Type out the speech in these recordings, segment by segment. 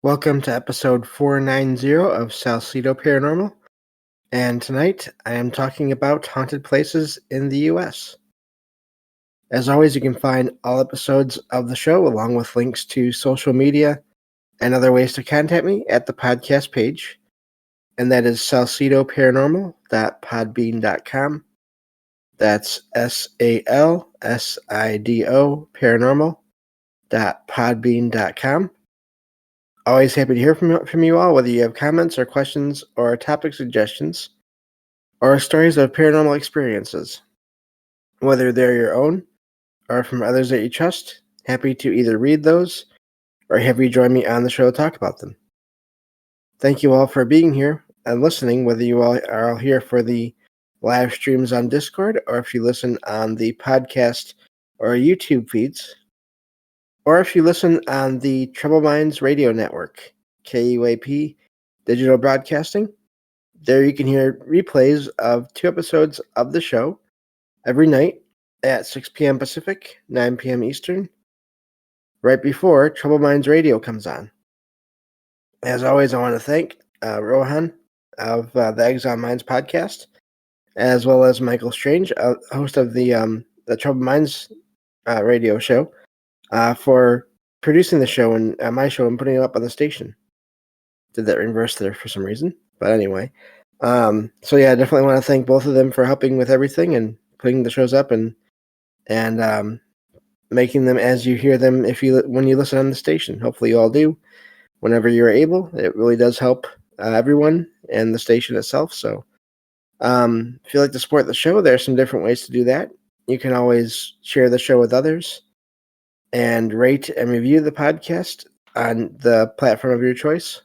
Welcome to episode 490 of Salcedo Paranormal, and tonight I am talking about haunted places in the U.S. As always, you can find all episodes of the show along with links to social media and other ways to contact me at the podcast page, and that is salcedoparanormal.podbean.com. That's SALSIDO paranormal.podbean.com. Always happy to hear from you all, whether you have comments or questions or topic suggestions or stories of paranormal experiences. Whether they're your own or from others that you trust, happy to either read those or have you join me on the show to talk about them. Thank you all for being here and listening, whether you all are all here for the live streams on Discord or if you listen on the podcast or YouTube feeds, or if you listen on the Troubled Minds Radio Network, KUAP Digital Broadcasting. There you can hear replays of 2 episodes of the show every night at 6 p.m. Pacific, 9 p.m. Eastern, right before Troubled Minds Radio comes on. As always, I want to thank Rohan of the Exile Minds podcast, as well as Michael Strange, host of the Troubled Minds radio show, for producing the show and my show and putting it up on the station. Did that reverse there for some reason, but anyway. So yeah, I definitely want to thank both of them for helping with everything and putting the shows up and making them as you hear them when you listen on the station. Hopefully you all do whenever you're able. It really does help everyone and the station itself. So if you like to support the show, there are some different ways to do that. You can always share the show with others and rate and review the podcast on the platform of your choice.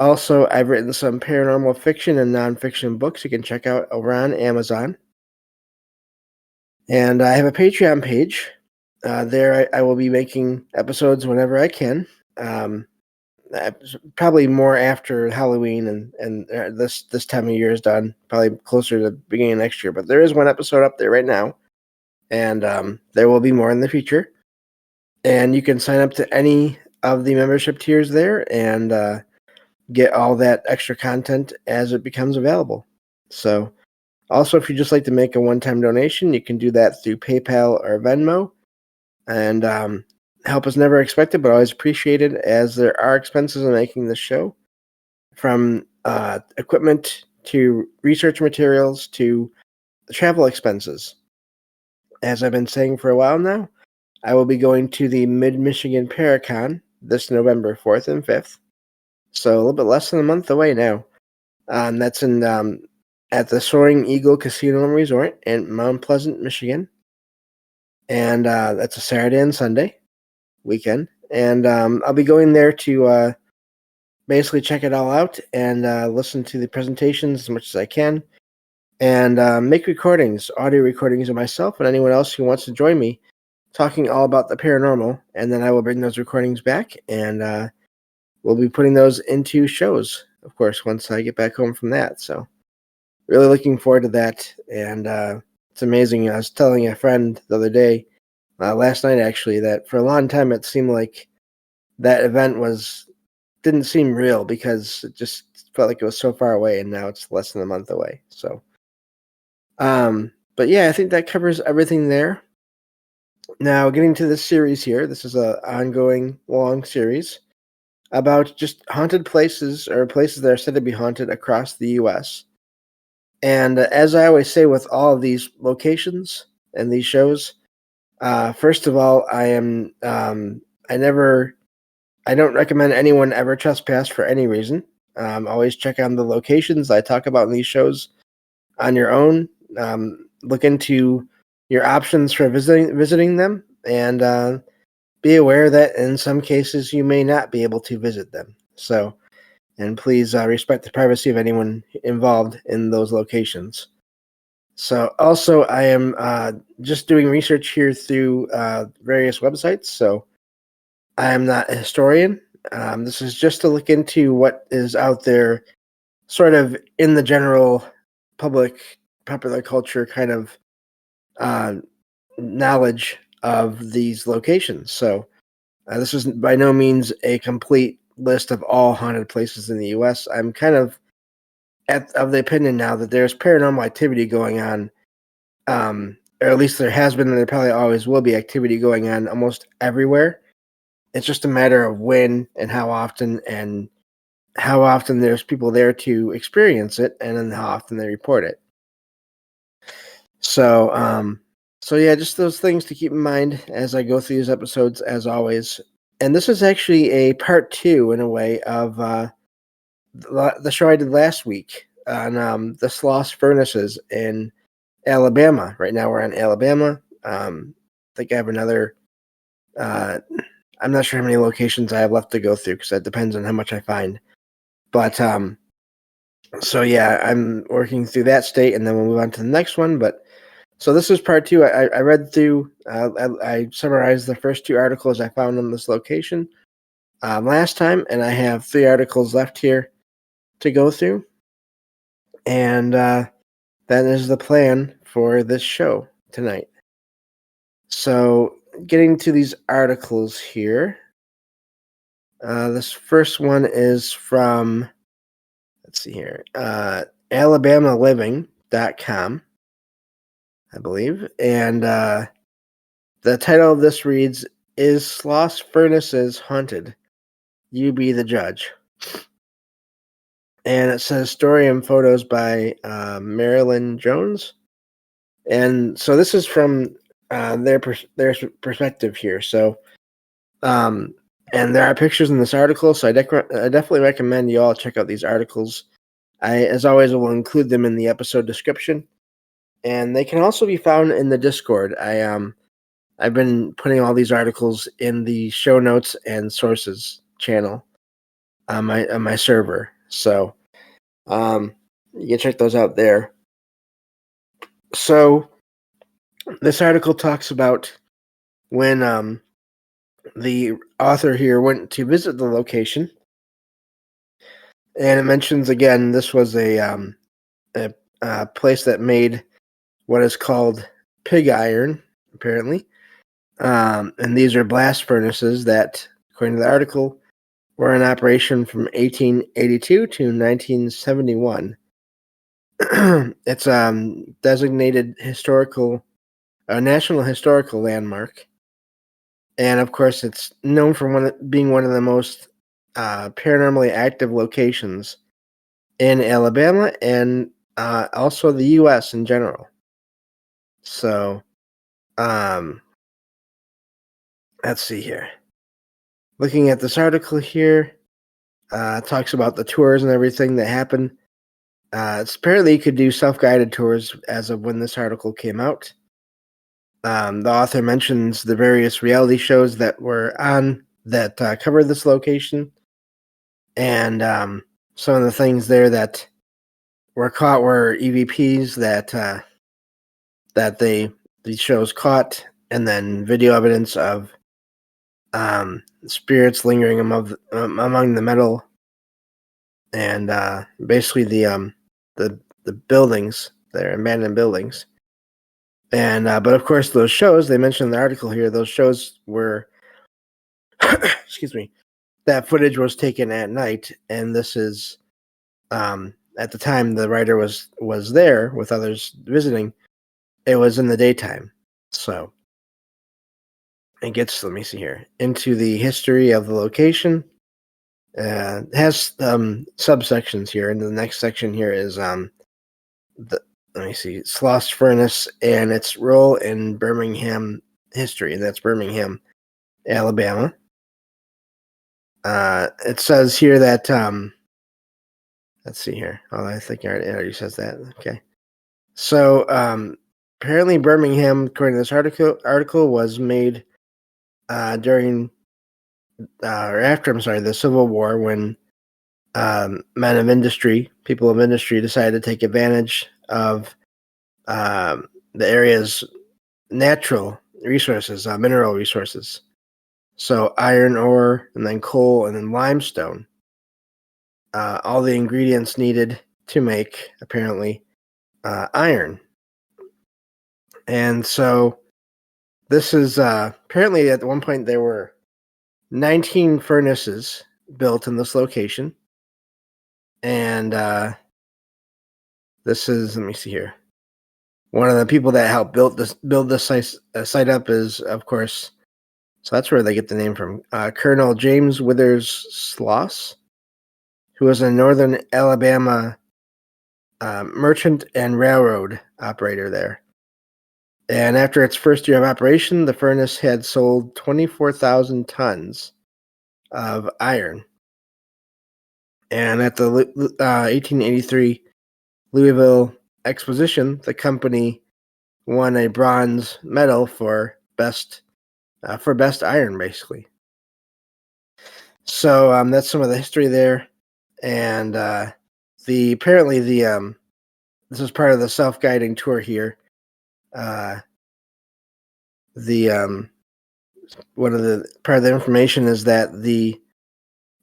Also, I've written some paranormal fiction and nonfiction books you can check out over on Amazon. And I have a Patreon page. There I will be making episodes whenever I can. Probably more after Halloween and this time of year is done. Probably closer to the beginning of next year. But there is one episode up there right now. And there will be more in the future. And you can sign up to any of the membership tiers there and get all that extra content as it becomes available. So also, if you just like to make a one-time donation, you can do that through PayPal or Venmo. And help is never expected, but always appreciated, as there are expenses in making this show, from equipment to research materials to travel expenses. As I've been saying for a while now, I will be going to the Mid-Michigan Paracon this November 4th and 5th. So a little bit less than a month away now. That's in at the Soaring Eagle Casino and Resort in Mount Pleasant, Michigan. And that's a Saturday and Sunday weekend. And I'll be going there to basically check it all out and listen to the presentations as much as I can. And make audio recordings of myself and anyone else who wants to join me, talking all about the paranormal. And then I will bring those recordings back and we'll be putting those into shows, of course, once I get back home from that. So really looking forward to that. And it's amazing. I was telling a friend the other day, last night actually, that for a long time it seemed like that event didn't seem real because it just felt like it was so far away, and now it's less than a month away. So, but yeah, I think that covers everything there. Now, getting to this series here, this is an ongoing long series about just haunted places or places that are said to be haunted across the U.S. And as I always say with all of these locations and these shows, first of all, I don't recommend anyone ever trespass for any reason. Always check on the locations I talk about in these shows on your own. Look into your options for visiting them, and be aware that in some cases you may not be able to visit them. So, and please respect the privacy of anyone involved in those locations. So also, I am just doing research here through various websites. So I am not a historian. This is just to look into what is out there, sort of in the general popular culture kind of knowledge of these locations. So this is by no means a complete list of all haunted places in the U.S. I'm kind of of the opinion now that there's paranormal activity going on, or at least there has been, and there probably always will be activity going on almost everywhere. It's just a matter of when and how often there's people there to experience it, and then how often they report it. So yeah, just those things to keep in mind as I go through these episodes, as always. And this is actually a part 2, in a way, of the show I did last week on the Sloss Furnaces in Alabama. Right now we're in Alabama. I think I have another. I'm not sure how many locations I have left to go through, because that depends on how much I find. But so yeah, I'm working through that state, and then we'll move on to the next one. But so this is part 2. I read through. I summarized the first 2 articles I found on this location last time, and I have 3 articles left here to go through, and that is the plan for this show tonight. So, getting to these articles here, this first one is from, let's see here, AlabamaLiving.com, I believe, and the title of this reads, "Is Sloss Furnaces Haunted? You be the judge." And it says story and photos by Marilyn Jones. And so this is from their perspective here. So, and there are pictures in this article, so I definitely recommend you all check out these articles. I, as always, will include them in the episode description, and they can also be found in the Discord. I've been putting all these articles in the show notes and sources channel on my server, so you can check those out there. So this article talks about when the author here went to visit the location, and it mentions again this was a place that made what is called pig iron, apparently, and these are blast furnaces that, according to the article, were in operation from 1882 to 1971. It's designated national historical landmark, and of course, it's known for being one of the most paranormally active locations in Alabama and also the U.S. in general. So, let's see here. Looking at this article here, talks about the tours and everything that happened. Apparently, you could do self-guided tours as of when this article came out. The author mentions the various reality shows that were on that covered this location, and some of the things there that were caught were EVPs that these shows caught, and then video evidence of spirits lingering among the metal, and basically the buildings there, abandoned buildings. And but of course, those shows they mentioned in the article here, those shows were excuse me, that footage was taken at night, and this is at the time the writer was there with others visiting. It was in the daytime. So it gets, let me see here, into the history of the location. It has subsections here, and the next section here is let me see, Sloss Furnace and its role in Birmingham history, and that's Birmingham, Alabama. It says here that let's see here. Oh, I think it already says that. Okay. So apparently Birmingham, according to this article was made during or after, the Civil War, when people of industry decided to take advantage of the area's natural resources, mineral resources. So iron ore, and then coal, and then limestone. All the ingredients needed to make, apparently, iron. And so this is apparently at one point there were 19 furnaces built in this location. And this is, let me see here. One of the people that helped build this site up is, of course, so that's where they get the name from, Colonel James Withers Sloss, who was a northern Alabama merchant and railroad operator there. And after its first year of operation, the furnace had sold 24,000 tons of iron. And at the 1883 Louisville Exposition, the company won a bronze medal for best iron, basically. So that's some of the history there, and apparently this is part of the self-guiding tour here. One of the part of the information is that the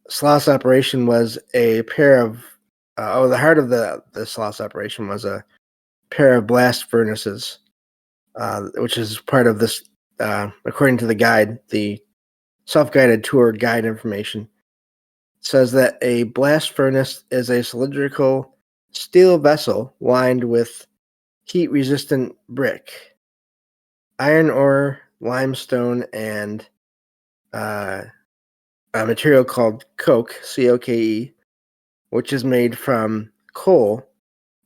Sloss operation was a pair of the heart of the Sloss operation was a pair of blast furnaces, which is part of this, according to the guide, the self-guided tour guide information. It says that a blast furnace is a cylindrical steel vessel lined with heat-resistant brick, iron ore, limestone, and a material called coke, C-O-K-E, which is made from coal,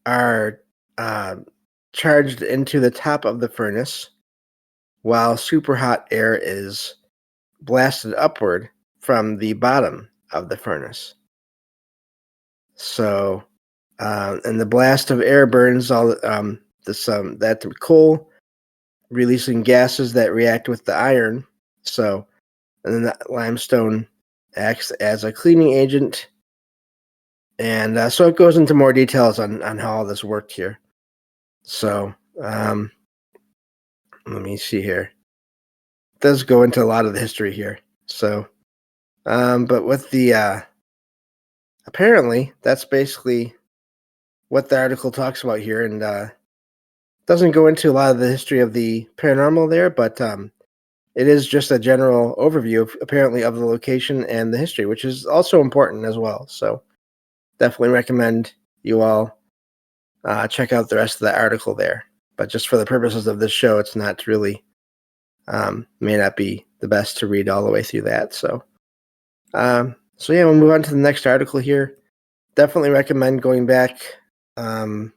are charged into the top of the furnace, while superhot air is blasted upward from the bottom of the furnace. So, and the blast of air burns all that coal, releasing gases that react with the iron. So, and then the limestone acts as a cleaning agent. And so it goes into more details on how all this worked here. So, let me see here. It does go into a lot of the history here. So, but with the, apparently, that's basically what the article talks about here, and doesn't go into a lot of the history of the paranormal there, but it is just a general overview, apparently, of the location and the history, which is also important as well. So definitely recommend you all check out the rest of the article there. But just for the purposes of this show, it's not really, may not be the best to read all the way through that. So yeah, we'll move on to the next article here. Definitely recommend going back and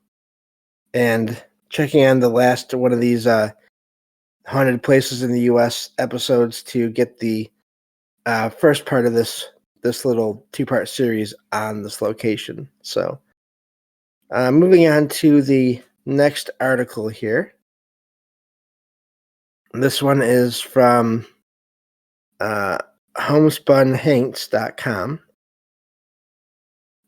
checking on the last one of these haunted places in the U.S. episodes to get the first part of this little two-part series on this location. So moving on to the next article here. This one is from homespunhanks.com.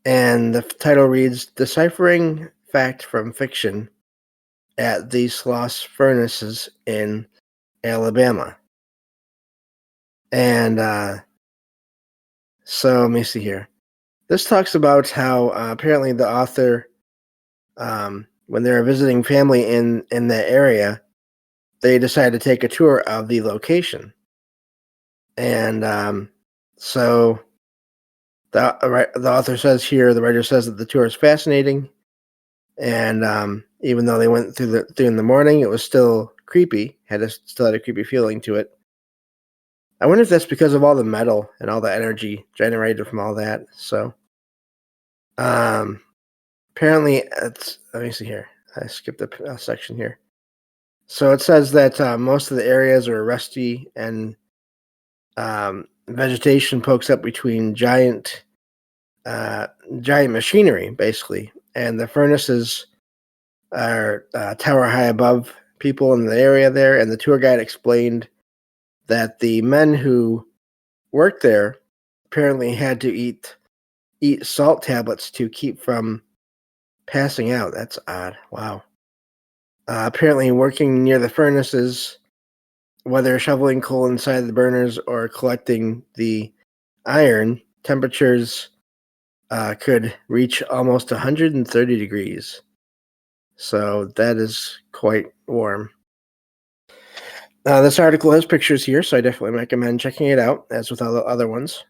And the title reads, Deciphering Fact from Fiction at the Sloss Furnaces in Alabama. And so let me see here. This talks about how apparently the author, when they were visiting family in that area, they decided to take a tour of the location. And so the author says here, the writer says that the tour is fascinating, and even though they went through in the morning, it was still creepy. Still had a creepy feeling to it. I wonder if that's because of all the metal and all the energy generated from all that. So, apparently, let me see here. I skipped a section here. So it says that most of the areas are rusty and vegetation pokes up between giant machinery, basically, and the furnaces are tower high above people in the area there. And the tour guide explained that the men who worked there apparently had to eat salt tablets to keep from passing out. That's odd. Wow. Apparently, working near the furnaces, whether shoveling coal inside the burners or collecting the iron, temperatures could reach almost 130 degrees. So that is quite warm. This article has pictures here, so I definitely recommend checking it out, as with all the other ones.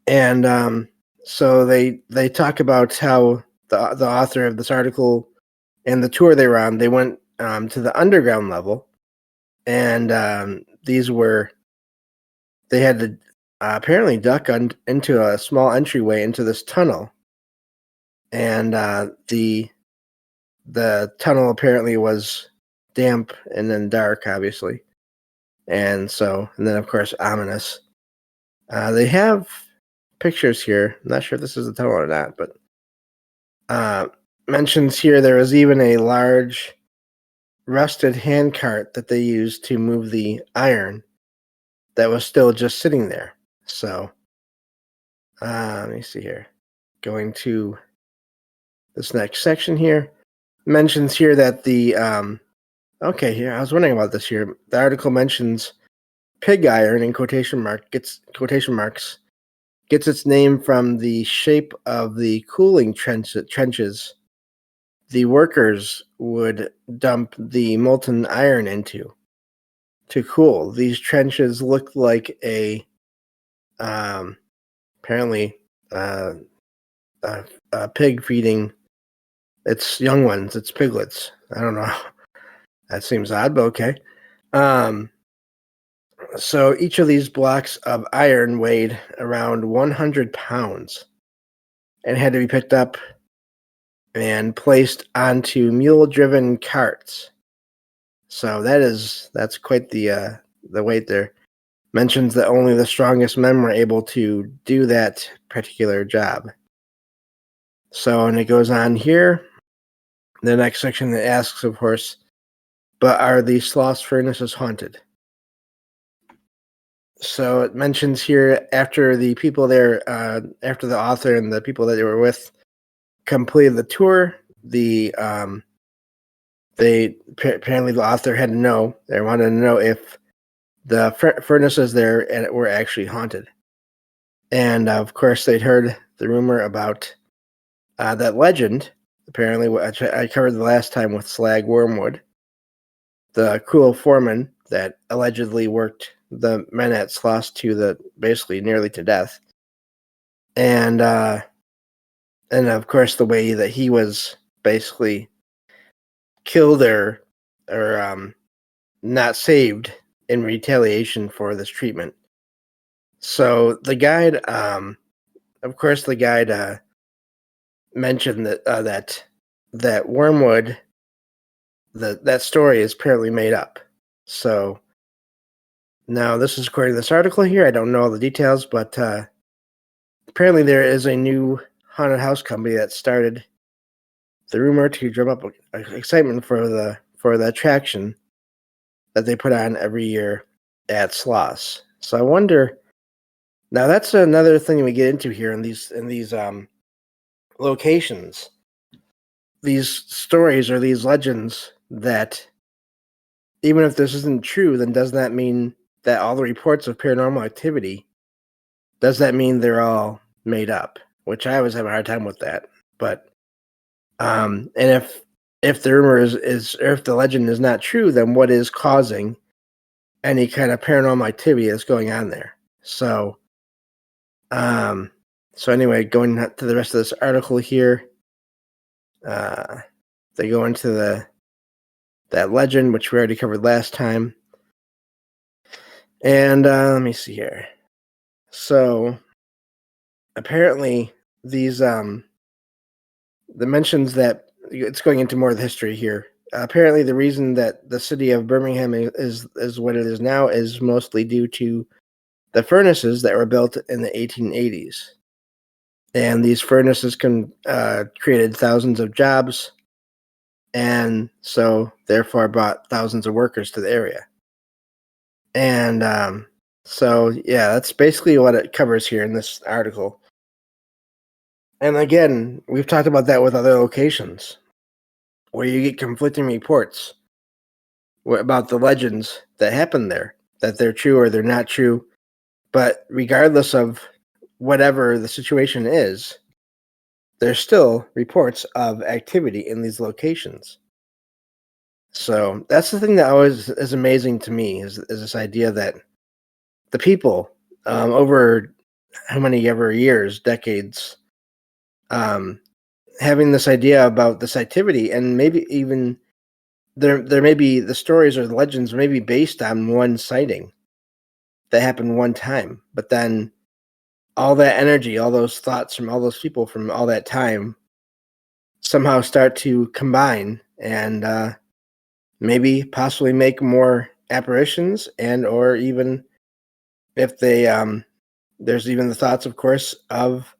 And so they talk about how the author of this article and the tour they were on, they went to the underground level, and they had to apparently duck into a small entryway into this tunnel, and the tunnel apparently was damp and then dark, obviously, and then of course ominous. They have pictures here. I'm not sure if this is the tunnel or not, but mentions here there was even a large rusted handcart that they used to move the iron that was still just sitting there. So let me see here. Going to this next section here, mentions here that the okay, here I was wondering about this here. The article mentions pig iron in quotation marks gets its name from the shape of the cooling trenches the workers would dump the molten iron into to cool. These trenches looked like apparently a pig feeding its young ones, its piglets. I don't know. That seems odd, but okay. So each of these blocks of iron weighed around 100 pounds and had to be picked up and placed onto mule-driven carts. So that's quite the weight there. Mentions that only the strongest men were able to do that particular job. So, and it goes on here. The next section that asks, of course, but are the Sloss Furnaces haunted? So it mentions here after the people there, after the author and the people that they were with completed the tour, apparently the author had to know, they wanted to know if the furnaces there were actually haunted. And of course, they'd heard the rumor about that legend, apparently, which I covered the last time with Slag Wormwood, the cruel foreman that allegedly worked the men at Sloss to basically nearly to death. And of course, the way that he was basically killed or not saved in retaliation for this treatment. So the guide, of course, mentioned that Wormwood, that story is apparently made up. So now this is according to this article here. I don't know all the details, but apparently there is a new haunted house company that started the rumor to drum up excitement for the attraction that they put on every year at Sloss. So I wonder. Now that's another thing we get into here in these locations. These stories or these legends that even if this isn't true, then doesn't that mean that all the reports of paranormal activity, does that mean they're all made up? Which I always have a hard time with that. But and if the rumor is or if the legend is not true, then what is causing any kind of paranormal activity that's going on there? So anyway, going to the rest of this article here, they go into that legend, which we already covered last time. And let me see here. So apparently these the mentions that it's going into more of the history here. Apparently the reason that the city of Birmingham is what it is now is mostly due to the furnaces that were built in the 1880s. And these furnaces created thousands of jobs, and so therefore brought thousands of workers to the area. And so yeah, that's basically what it covers here in this article. And again, we've talked about that with other locations, where you get conflicting reports about the legends that happen there, that they're true or they're not true. But regardless of whatever the situation is, there's still reports of activity in these locations. So that's the thing that always is amazing to me is this idea that the people over how many ever years, decades, having this idea about this activity, and maybe even there may be the stories or the legends may be based on one sighting that happened one time, but then all that energy, all those thoughts from all those people from all that time somehow start to combine and maybe possibly make more apparitions, and or even if they there's even the thoughts, of course, of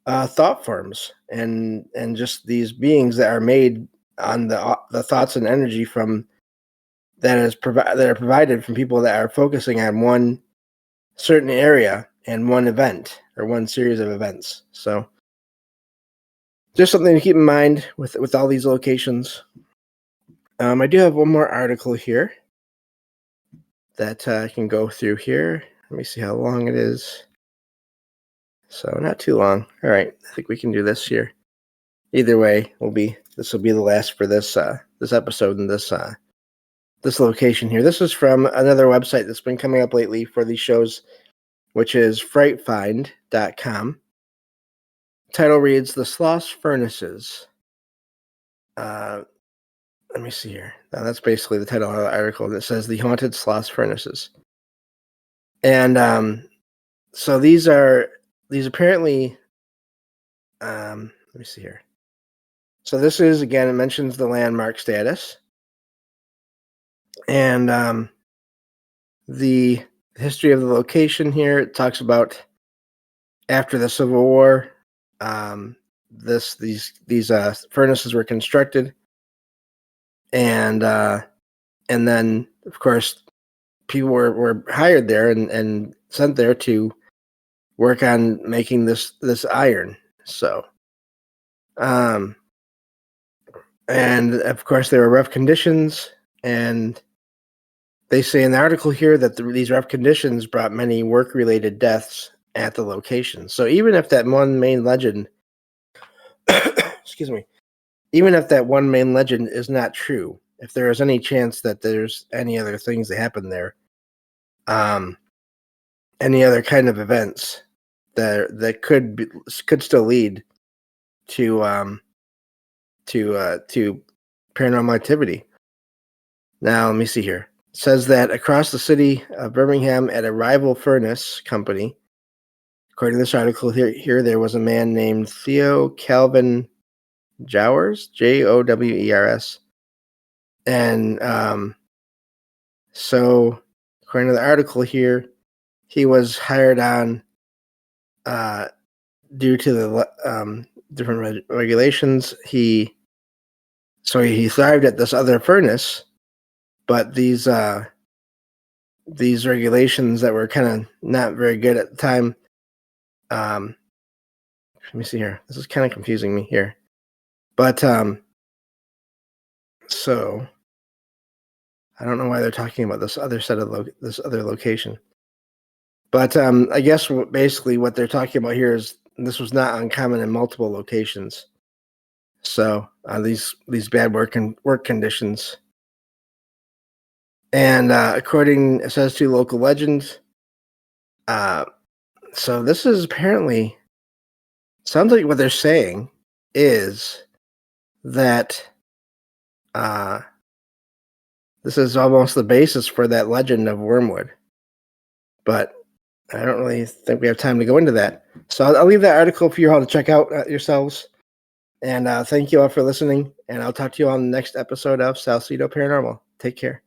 thought forms and just these beings that are made on the thoughts and energy from that are provided from people that are focusing on one certain area and one event or one series of events. So just something to keep in mind with all these locations. I do have one more article here that I can go through here. Let me see how long it is. So not too long. All right, I think we can do this here. Either way, this will be the last for this this episode and this location here. This is from another website that's been coming up lately for these shows, which is frightfind.com. Title reads The Sloss Furnaces. Let me see here. Now, that's basically the title of the article that says The Haunted Sloss Furnaces. And so these apparently, let me see here. So this is, again, it mentions the landmark status. And the history of the location here, it talks about after the Civil War, these furnaces were constructed, and then, of course, people were hired there and sent there to work on making this iron. So, and of course, there were rough conditions, and they say in the article here that these rough conditions brought many work-related deaths at the location. So even if that one main legend, excuse me, even if that one main legend is not true, if there is any chance that there's any other things that happen there, any other kind of events that could still lead to paranormal activity. Now let me see here. It says that across the city of Birmingham at a rival furnace company, according to this article here there was a man named Theo Calvin Jowers, Jowers. And so according to the article here, he was hired on due to the different regulations. He thrived at this other furnace, but these regulations that were kind of not very good at the time. Let me see here. This is kind of confusing me here, but so I don't know why they're talking about this other set of this other location. But I guess basically what they're talking about here is this was not uncommon in multiple locations. So these bad work conditions. And according, it says to local legends. So this is apparently, sounds like what they're saying is that this is almost the basis for that legend of Wormwood. But I don't really think we have time to go into that. So I'll leave that article for you all to check out yourselves. And thank you all for listening. And I'll talk to you on the next episode of Salcedo Paranormal. Take care.